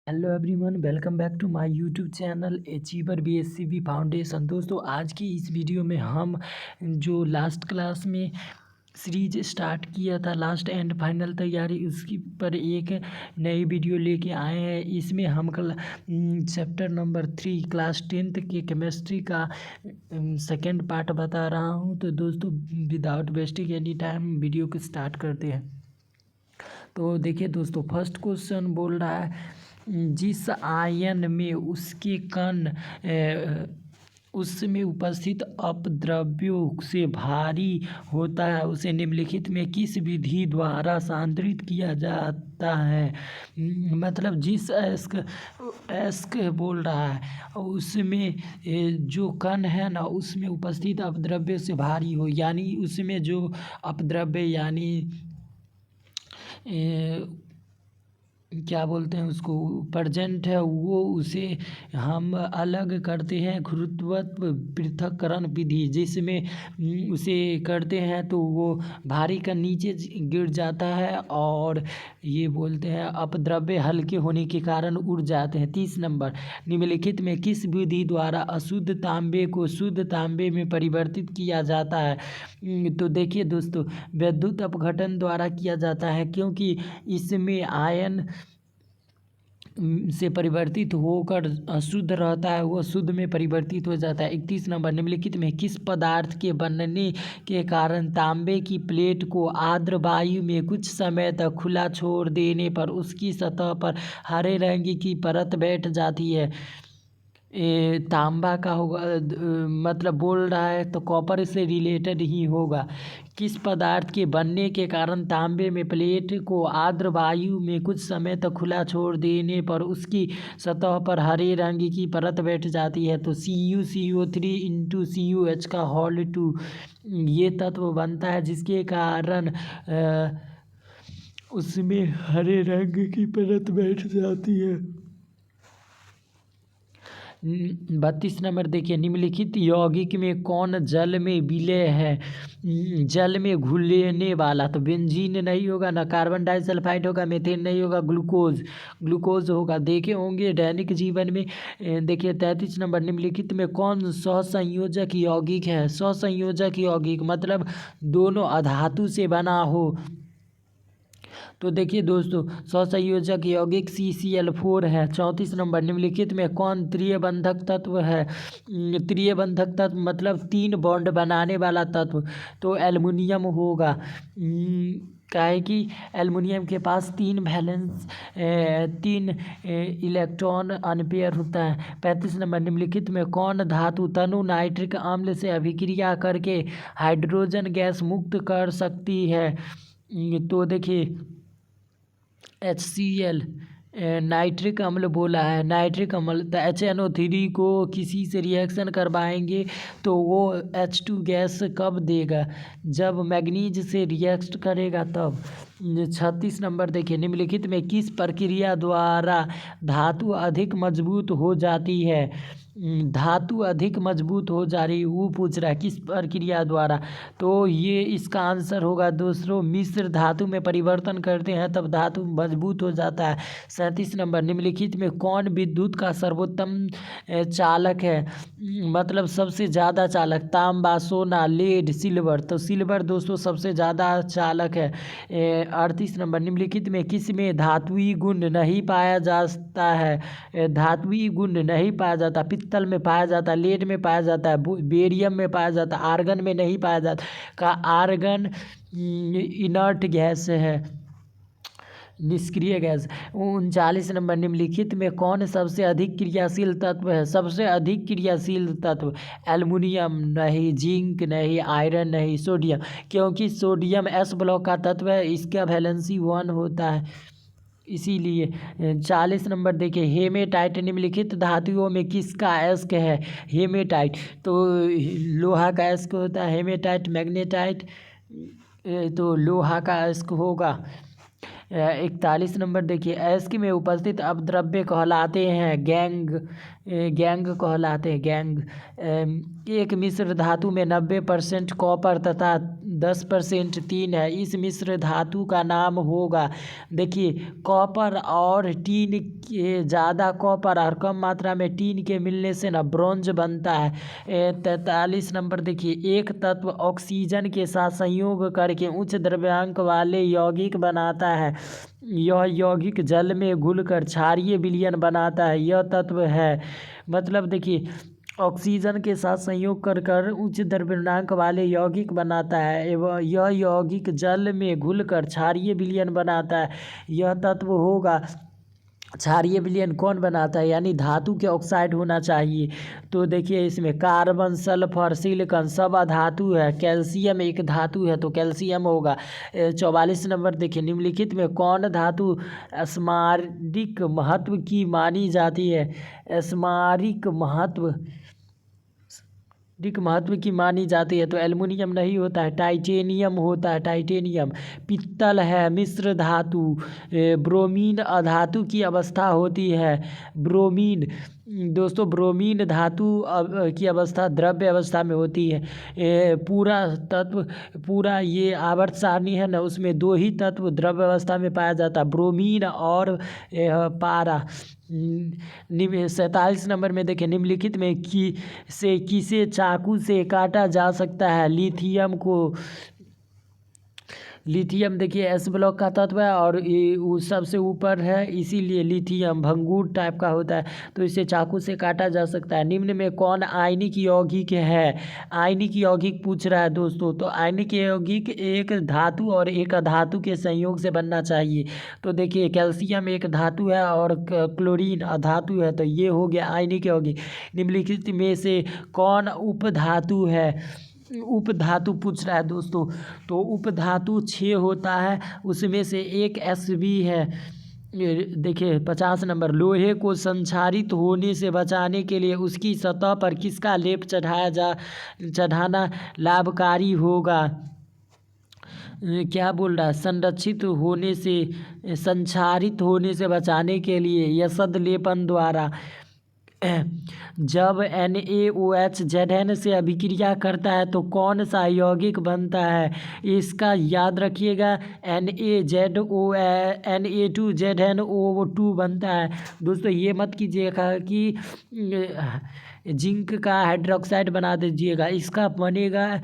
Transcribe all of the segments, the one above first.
Hello everyone, welcome back to my YouTube channel achiever BSCB foundation. दोस्तों, आज की इस वीडियो में हम जो लास्ट क्लास में सीरीज स्टार्ट किया था, लास्ट एंड फाइनल तैयारी, उसकी पर एक नई वीडियो लेके आए हैं। इसमें हम कल चैप्टर नंबर 3 क्लास 10th के केमिस्ट्री का सेकेंड पार्ट बता रहा हूँ। तो दोस्तों, without wasting any time video को स्टार्ट करते हैं। तो देखिए दोस्तों, फर्स्ट क्वेश्चन बोल रहा है, जिस आयन में उसके कण उसमें उपस्थित अपद्रव्यों से भारी होता है, उसे निम्नलिखित में किस विधि द्वारा सांद्रित किया जाता है। मतलब जिस एस्क बोल रहा है उसमें जो कण है ना, उसमें उपस्थित अपद्रव्य से भारी हो, यानी उसमें जो अपद्रव्य यानी क्या बोलते हैं उसको, प्रेजेंट है, वो उसे हम अलग करते हैं गुरुत्व पृथक्करण विधि, जिसमें उसे करते हैं तो वो भारी का नीचे गिर जाता है और ये बोलते हैं अपद्रव्य हल्के होने के कारण उड़ जाते हैं। 30 नंबर, निम्नलिखित में किस विधि द्वारा अशुद्ध तांबे को शुद्ध तांबे में परिवर्तित किया जाता है। तो देखिए दोस्तों, विद्युत अपघटन द्वारा किया जाता है, क्योंकि इसमें आयन से परिवर्तित होकर अशुद्ध रहता है, वो शुद्ध में परिवर्तित हो जाता है। 31 नंबर, निम्नलिखित में किस पदार्थ के बनने के कारण तांबे की प्लेट को आर्द्र वायु में कुछ समय तक खुला छोड़ देने पर उसकी सतह पर हरे रंग की परत बैठ जाती है। तांबा का होगा, मतलब बोल रहा है तो कॉपर से रिलेटेड ही होगा। किस पदार्थ के बनने के कारण तांबे में प्लेट को आर्द्र वायु में कुछ समय तक खुला छोड़ देने पर उसकी सतह पर हरे रंग की परत बैठ जाती है। तो CuCO3 इंटू CuH का होल 2 ये तत्व बनता है, जिसके कारण उसमें हरे रंग की परत बैठ जाती है। 32 नंबर देखिए, निम्नलिखित यौगिक में कौन जल में विलय है, जल में घुलने वाला। तो बेंजीन नहीं होगा, ना कार्बन डाइसल्फाइड होगा, मीथेन नहीं होगा, ग्लूकोज होगा। देखे होंगे दैनिक जीवन में। देखिए 33 नंबर, निम्नलिखित में कौन सहसंयोजक यौगिक है। सहसंयोजक यौगिक मतलब दोनों अधातु से बना हो। तो देखिए दोस्तों, सहसंयोजक यौगिक CCl4 है। 34 नंबर, निम्नलिखित में कौन त्रिय बंधक तत्व है। त्रिय बंधक तत्व मतलब 3 बॉन्ड बनाने वाला तत्व, तो एल्युमिनियम होगा। काहे कि एल्युमिनियम के पास 3 वैलेंस 3 इलेक्ट्रॉन अनपेयर होता है। 35 नंबर, निम्नलिखित में कौन धातु तनु नाइट्रिक अम्ल से अभिक्रिया करके हाइड्रोजन गैस मुक्त कर सकती है। तो देखिए HCl नाइट्रिक अम्ल बोला है, नाइट्रिक अम्ल। तो HNO3 को किसी से रिएक्शन करवाएंगे तो वो H2 गैस कब देगा, जब मैग्नीज से रिएक्ट करेगा तब। 36 नंबर देखिए, निम्नलिखित में किस प्रक्रिया द्वारा धातु अधिक मजबूत हो जाती है। धातु अधिक मजबूत हो जा रही, वो पूछ रहा है किस प्रक्रिया द्वारा। तो ये इसका आंसर होगा दोस्तों, मिश्र धातु में परिवर्तन करते हैं तब धातु मजबूत हो जाता है। 37 नंबर, निम्नलिखित में कौन विद्युत का सर्वोत्तम चालक है, मतलब सबसे ज़्यादा चालक। तांबा, सोना, लेड, सिल्वर। तो सिल्वर दोस्तों सबसे ज़्यादा चालक है। 38 नंबर, निम्नलिखित में किस में धात्विक गुण नहीं पाया जाता है। धात्विक गुण नहीं पाया जाता, पित्तल में पाया जाता है, लेड में पाया जाता है, बेरियम में पाया जाता है, आर्गन में नहीं पाया जाता। का आर्गन इनर्ट गैस है, निष्क्रिय गैस। 39 नंबर, निम्नलिखित में कौन सबसे अधिक क्रियाशील तत्व है। सबसे अधिक क्रियाशील तत्व एल्युमिनियम नहीं, जिंक नहीं, आयरन नहीं, सोडियम, क्योंकि सोडियम S ब्लॉक का तत्व है, इसका वैलेंसी 1 होता है इसीलिए। 40 नंबर देखिए, हेमेटाइट निम्नलिखित धातुओं में किसका एस्क है। हेमेटाइट तो लोहा का एस्क होता है। हेमेटाइट, मैग्नेटाइट, तो लोहा का एस्क होगा। 41 नंबर देखिए, अयस्क में उपस्थित अपद्रव्य कहलाते हैं गैंग कहलाते हैं गैंग। एक मिश्र धातु में 90% कॉपर तथा 10% टीन है, इस मिश्र धातु का नाम होगा। देखिए कॉपर और टीन के ज़्यादा कॉपर और कम मात्रा में टीन के मिलने से ना ब्रोंज बनता है। 43 नंबर देखिए, एक तत्व ऑक्सीजन के साथ संयोग करके उच्च द्रव्यांक वाले यौगिक बनाता है। यह यौगिक जल में घुलकर क्षारीय विलयन बनाता है। यह तत्व है, मतलब देखिए ऑक्सीजन के साथ संयोग कर उच्च द्रव्यंक वाले यौगिक बनाता है एवं यह यौगिक जल में घुलकर क्षारीय विलयन बनाता है। यह तत्व होगा। क्षारीय विलयन कौन बनाता है, यानी धातु के ऑक्साइड होना चाहिए। तो देखिए इसमें कार्बन, सल्फर, सिलिकॉन सब अधातु है। कैल्शियम एक धातु है तो कैल्शियम होगा। 44 नंबर देखिए, निम्नलिखित में कौन धातु स्मारिक महत्व की मानी जाती है। स्मारिक महत्व की मानी जाती है तो एल्युमिनियम नहीं होता है, टाइटेनियम होता है। टाइटेनियम पित्तल है, मिश्र धातु। ब्रोमीन अधातु की अवस्था होती है। ब्रोमीन दोस्तों, ब्रोमीन धातु की अवस्था द्रव्य अवस्था में होती है। पूरा ये आवर्त सारणी है ना, उसमें 2 ही तत्व द्रव्य अवस्था में पाया जाता है, ब्रोमीन और पारा। 47 नंबर में देखें, निम्नलिखित में किसे चाकू से काटा जा सकता है। लिथियम देखिए एस ब्लॉक का तत्व है और ये सबसे ऊपर है, इसीलिए लिथियम भंगूर टाइप का होता है, तो इसे चाकू से काटा जा सकता है। निम्न में कौन आयनिक यौगिक है। आयनिक यौगिक पूछ रहा है दोस्तों, तो आयनिक यौगिक एक धातु और एक अधातु के संयोग से बनना चाहिए। तो देखिए कैल्शियम एक धातु है और क्लोरीन अधातु है, तो ये हो गया आयनिक यौगिक। निम्नलिखित में से कौन उपधातु है। उपधातु पूछ रहा है दोस्तों, तो उपधातु 6 होता है, उसमें से एक Sb है। देखिए 50 नंबर, लोहे को संक्षारित होने से बचाने के लिए उसकी सतह पर किसका लेप चढ़ाना लाभकारी होगा। क्या बोल रहा है, संक्षारित होने से बचाने के लिए यसद लेपन द्वारा। जब NaOH Zn से अभिक्रिया करता है तो कौन सा यौगिक बनता है। इसका याद रखिएगा, Na2ZnO2 बनता है। दोस्तों ये मत कीजिएगा कि जिंक का हाइड्रोक्साइड बना दीजिएगा, इसका बनेगा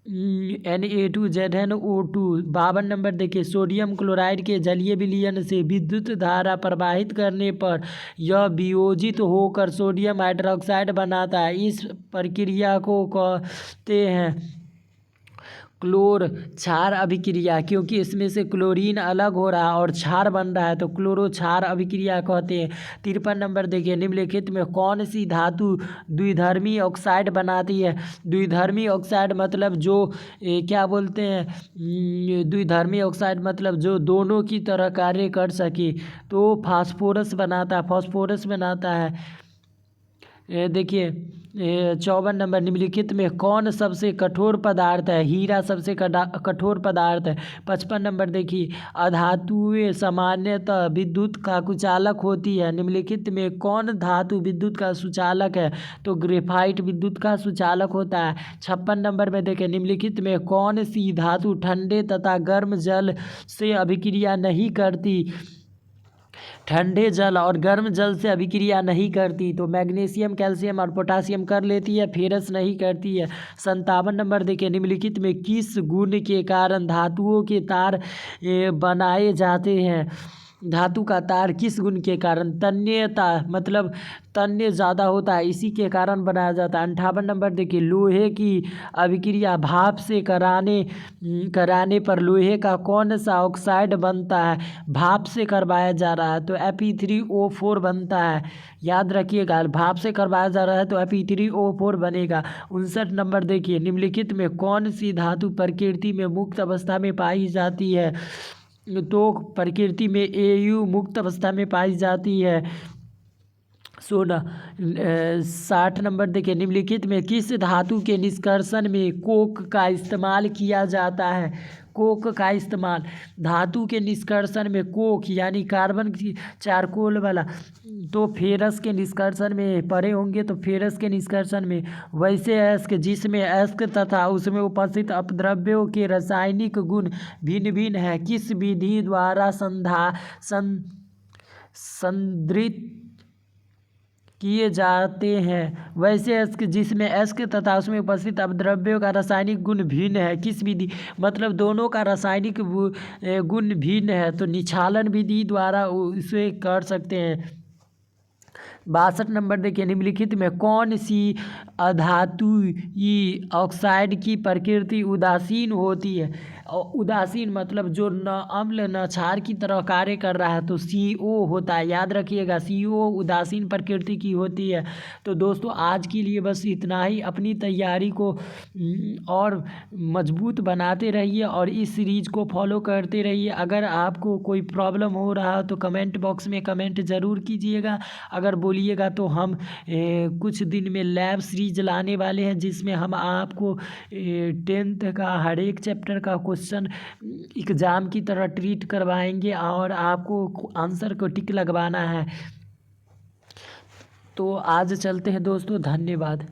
Na2ZnO2। 52 नंबर देखिए, सोडियम क्लोराइड के जलीय विलयन से विद्युत धारा प्रवाहित करने पर यह वियोजित होकर सोडियम हाइड्रोक्साइड बनाता है। इस प्रक्रिया को कहते हैं क्लोर क्षार अभिक्रिया, क्योंकि इसमें से क्लोरीन अलग हो रहा है और क्षार बन रहा है, तो क्लोरो क्षार अभिक्रिया कहते हैं। 53 नंबर देखिए, निम्नलिखित में कौन सी धातु द्विधर्मी ऑक्साइड बनाती है। द्विधर्मी ऑक्साइड मतलब जो क्या बोलते हैं, द्विधर्मी ऑक्साइड मतलब जो दोनों की तरह कार्य कर सके, तो फास्फोरस बनाता है। देखिए 54 नंबर, निम्नलिखित में कौन सबसे कठोर पदार्थ है। हीरा सबसे कठोर पदार्थ है। 55 नंबर देखिए, अधातुएं सामान्यतः विद्युत का कुचालक होती है। निम्नलिखित में कौन धातु विद्युत का सुचालक है, तो ग्रेफाइट विद्युत का सुचालक होता है। 56 नंबर में देखें, निम्नलिखित में कौन सी धातु ठंडे तथा गर्म जल से अभिक्रिया नहीं करती। ठंडे जल और गर्म जल से अभिक्रिया नहीं करती, तो मैग्नीशियम, कैल्शियम और पोटासियम कर लेती है, फेरस नहीं करती है। 57 नंबर देखिए, निम्नलिखित में किस गुण के कारण धातुओं के तार बनाए जाते हैं। धातु का तार किस गुण के कारण, तन्यता मतलब तन्य ज़्यादा होता है, इसी के कारण बनाया जाता है। 58 नंबर देखिए, लोहे की अभिक्रिया भाप से कराने पर लोहे का कौन सा ऑक्साइड बनता है। भाप से करवाया जा रहा है तो Fe3O4 बनता है। याद रखिएगा, भाप से करवाया जा रहा है तो Fe3O4 बनेगा। 59 नंबर देखिए, निम्नलिखित में कौन सी धातु प्रकृति में मुक्त अवस्था में पाई जाती है, तो प्रकृति में Au मुक्त अवस्था में पाई जाती है। सोना। 60 नंबर देखिए, निम्नलिखित में किस धातु के निष्कर्षण में कोक का इस्तेमाल किया जाता है। कोक का इस्तेमाल धातु के निष्कर्षण में कोक यानी कार्बन की चारकोल वाला, तो फेरस के निष्कर्षण में पढ़े होंगे, तो फेरस के निष्कर्षण में। वैसे अयस्क जिसमें अयस्क तथा उसमें उपस्थित अपद्रव्यों के रासायनिक गुण भिन्न भिन्न है, किस विधि द्वारा संदृत किए जाते हैं। वैसे अयस्क जिसमें अयस्क तथा उसमें उपस्थित अपद्रव्यों का रासायनिक गुण भिन्न है, किस विधि, मतलब दोनों का रासायनिक गुण भिन्न है, तो निक्षालन विधि द्वारा उसे कर सकते हैं। 62 नंबर देखिए, निम्नलिखित में कौन सी अधातुई ऑक्साइड की प्रकृति उदासीन होती है। उदासीन मतलब जो न अम्ल न क्षार की तरह कार्य कर रहा है, तो CO होता है, याद रखिएगा, CO उदासीन प्रकृति की होती है। तो दोस्तों आज के लिए बस इतना ही। अपनी तैयारी को और मजबूत बनाते रहिए और इस सीरीज़ को फॉलो करते रहिए। अगर आपको कोई प्रॉब्लम हो रहा हो तो कमेंट बॉक्स में कमेंट ज़रूर कीजिएगा। अगर बोलिएगा तो हम कुछ दिन में लैब सीरीज लाने वाले हैं, जिसमें हम आपको 10th का हर एक चैप्टर का क्वेश्चन एग्ज़ाम की तरह ट्रीट करवाएंगे और आपको आंसर को टिक लगवाना है। तो आज चलते हैं दोस्तों, धन्यवाद।